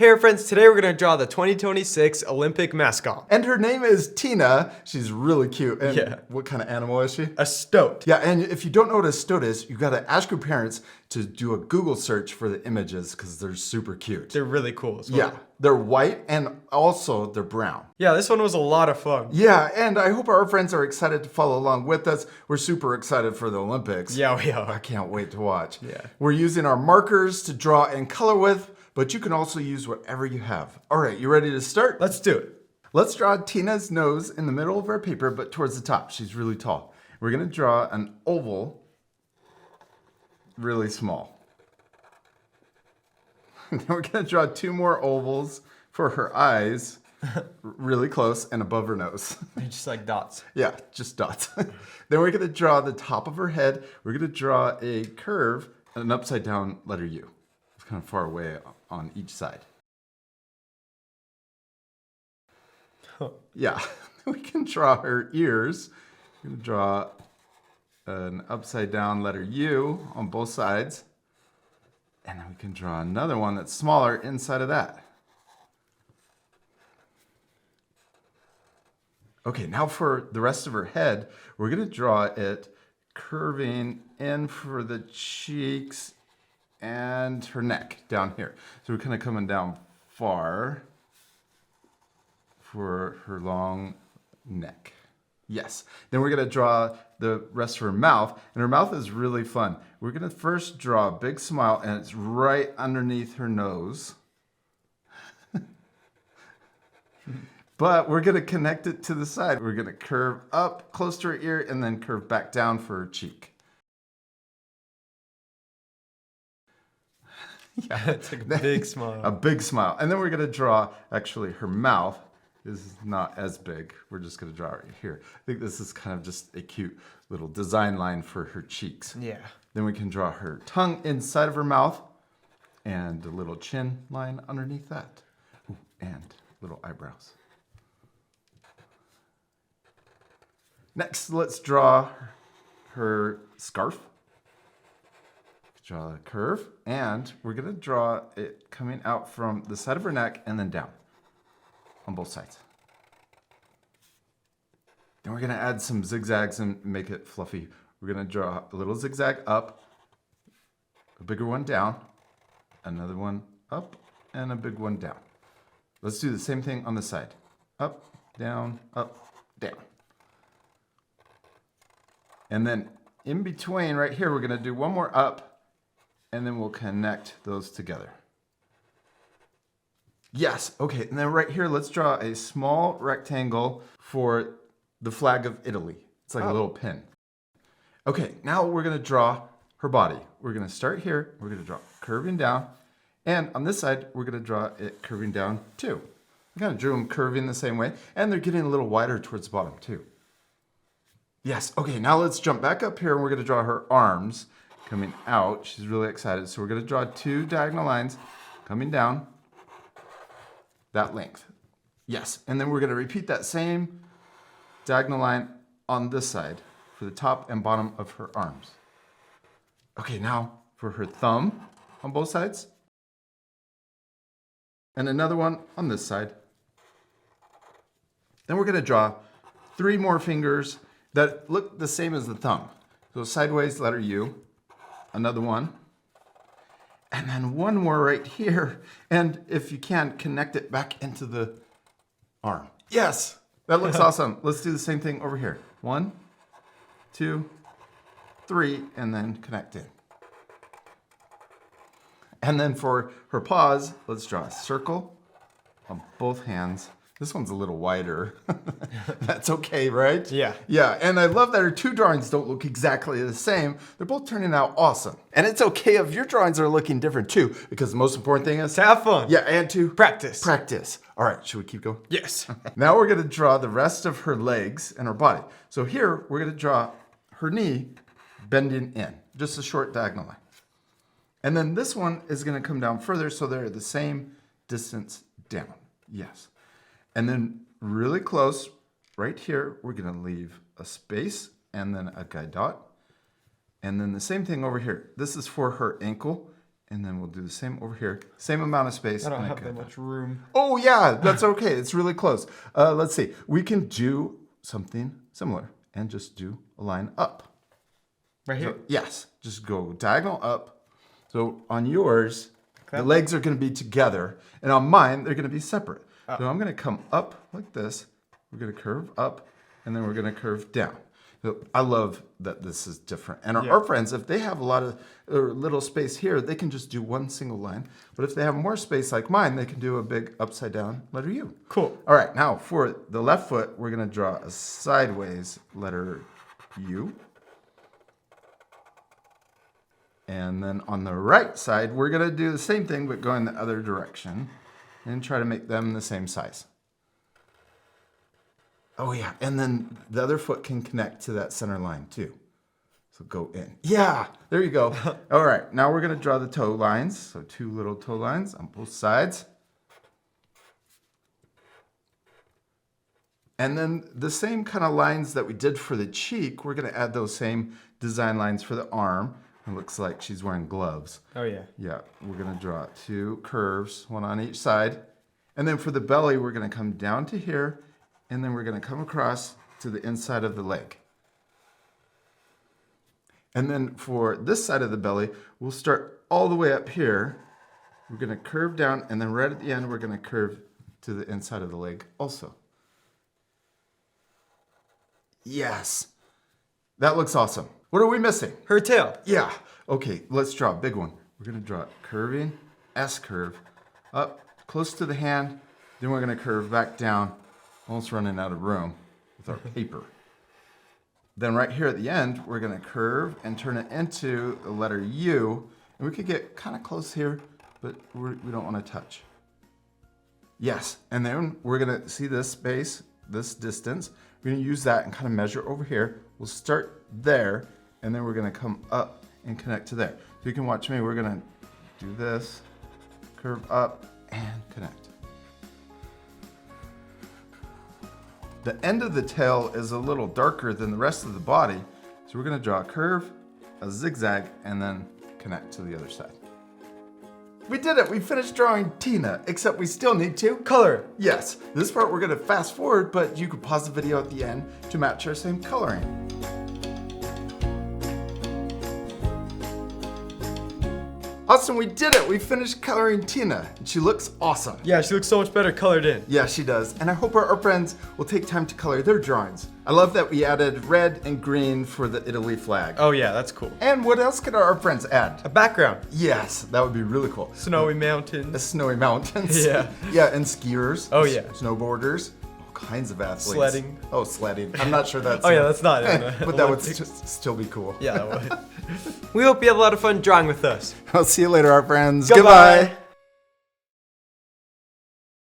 Hey friends, today we're going to draw the 2026 Olympic mascot. And her name is Tina. She's really cute. And Yeah. what kind of animal is she? A stoat. Yeah, and if you don't know what a stoat is, you gotta ask your parents to do a Google search for the images because they're super cute. They're really cool as well. Yeah, they're white and also they're brown. Yeah, this one was a lot of fun. Yeah, and I hope our friends are excited to follow along with us. We're super excited for the Olympics. Yeah, we I are. can't wait to watch. Yeah. We're using our markers to draw and color with, but you can also use whatever you have. All right, you ready to start? Let's do it. Let's draw Tina's nose in the middle of our paper, but towards the top. She's really tall. We're gonna draw an oval, really small. Then we're gonna draw two more ovals for her eyes, really close and above her nose. They're just like dots. Yeah, just dots. Then we're gonna draw the top of her head. We're gonna draw a curve and an upside down letter U. It's kind of far away on each side. Yeah, we can draw her ears. We're gonna draw an upside down letter U on both sides. And then we can draw another one that's smaller inside of that. Okay, now for the rest of her head, we're gonna draw it curving in for the cheeks and her neck down here. So we're kind of coming down far for her long neck. Yes. Then we're going to draw the rest of her mouth. And her mouth is really fun. We're going to first draw a big smile, and it's right underneath her nose. But we're going to connect it to the side. We're going to curve up close to her ear and then curve back down for her cheek. Yeah, it's like a big smile. A big smile. And then we're going to draw, actually, her mouth is not as big. We're just going to draw it right here. I think this is kind of just a cute little design line for her cheeks. Yeah. Then we can draw her tongue inside of her mouth and a little chin line underneath that. Ooh, and little eyebrows. Next, let's draw her scarf. Draw a curve, and we're gonna draw it coming out from the side of her neck and then down on both sides. Then we're gonna add some zigzags and make it fluffy. We're gonna draw a little zigzag up, a bigger one down, another one up, and a big one down. Let's do the same thing on the side. Up, down, down. And then in between right here, we're gonna do one more up, and then we'll connect those together. Yes, okay, and then right here, let's draw a small rectangle for the flag of Italy. It's like a little pin. Okay, now we're gonna draw her body. We're gonna start here, we're gonna draw curving down, and on this side, we're gonna draw it curving down too. I kind of drew them curving the same way, and they're getting a little wider towards the bottom too. Yes, okay, now let's jump back up here, and we're gonna draw her arms coming out. She's really excited. So we're gonna draw two diagonal lines coming down that length. Yes, and then we're gonna repeat that same diagonal line on this side for the top and bottom of her arms. Okay, now for her thumb on both sides. And another one on this side. Then we're gonna draw three more fingers that look the same as the thumb. So sideways, letter U. Another one, and then one more right here. And if you can, connect it back into the arm. Yes, that looks awesome. Let's do the same thing over here. 1, 2, 3, and then connect in. And then for her paws, let's draw a circle on both hands. This one's a little wider. That's okay, right? Yeah. Yeah, and I love that her two drawings don't look exactly the same. They're both turning out awesome. And it's okay if your drawings are looking different too, because the most important thing is To have fun. yeah, and to Practice. Practice. All right, should we keep going? Yes. Now we're gonna draw the rest of her legs and her body. So here, we're gonna draw her knee bending in, just a short diagonal line. And then this one is gonna come down further, so they're the same distance down. Yes. And then really close, right here, we're gonna leave a space and then a guide dot. And then the same thing over here. This is for her ankle And then we'll do the same over here. Same amount of space. I don't and have that much room. Oh, yeah, that's okay. It's really close. Let's see. We can do something similar and just do a line up. Right here? So, yes, just go diagonal up. So on yours, Okay. the legs are going to be together. And on mine, they're going to be separate. So I'm going to come up like this. We're going to curve up, and then we're going to curve down. So I love that this is different. And our friends, if they have a lot of or little space here, they can just do one single line. But if they have more space like mine, they can do a big upside down letter U. Cool. All right, now for the left foot, we're going to draw a sideways letter U. And then on the right side, we're going to do the same thing, but going the other direction and try to make them the same size. Oh, yeah. And then the other foot can connect to that center line, too. So go in. Yeah, there you go. All right, now we're going to draw the toe lines. So 2 little toe lines on both sides. And then the same kind of lines that we did for the cheek, we're going to add those same design lines for the arm. It looks like she's wearing gloves. Oh, yeah. Yeah, we're going to draw 2 curves, one on each side. And then for the belly, we're going to come down to here, and then we're going to come across to the inside of the leg. And then for this side of the belly, we'll start all the way up here. We're going to curve down, and then right at the end, we're going to curve to the inside of the leg also. Yes, that looks awesome. What are we missing? Her tail. Yeah. Okay, let's draw a big one. We're going to draw a curving S curve up close to the hand. Then we're going to curve back down, almost running out of room with our paper. Then right here at the end, we're going to curve and turn it into the letter U. And we could get kind of close here, but we don't want to touch. Yes, and then we're going to see this space, this distance. We're going to use that and kind of measure over here. We'll start there, and then we're going to come up and connect to there. So you can watch me. We're going to do this, curve up, and connect. The end of the tail is a little darker than the rest of the body, so we're going to draw a curve, a zigzag, and then connect to the other side. We did it! We finished drawing Tina, except we still need to Color. Yes, this part we're going to fast forward, but you could pause the video at the end to match our same coloring. Awesome, we did it! We finished coloring Tina, and she looks awesome. Yeah, she looks so much better colored in. Yeah, she does. And I hope our friends will take time to color their drawings. I love that we added red and green for the Italy flag. Oh yeah, that's cool. And what else could our friends add? A background. Yes, that would be really cool. Snowy The mountains. snowy mountains. Yeah. Yeah, and skiers. Oh, yeah. Snowboarders. All kinds of athletes. Sledding. Oh, sledding. I'm not sure that's... Oh yeah, that's not in the but that would Olympics. still be cool. Yeah, that would. We hope you have a lot of fun drawing with us. I'll see you later, our friends. Goodbye. Goodbye.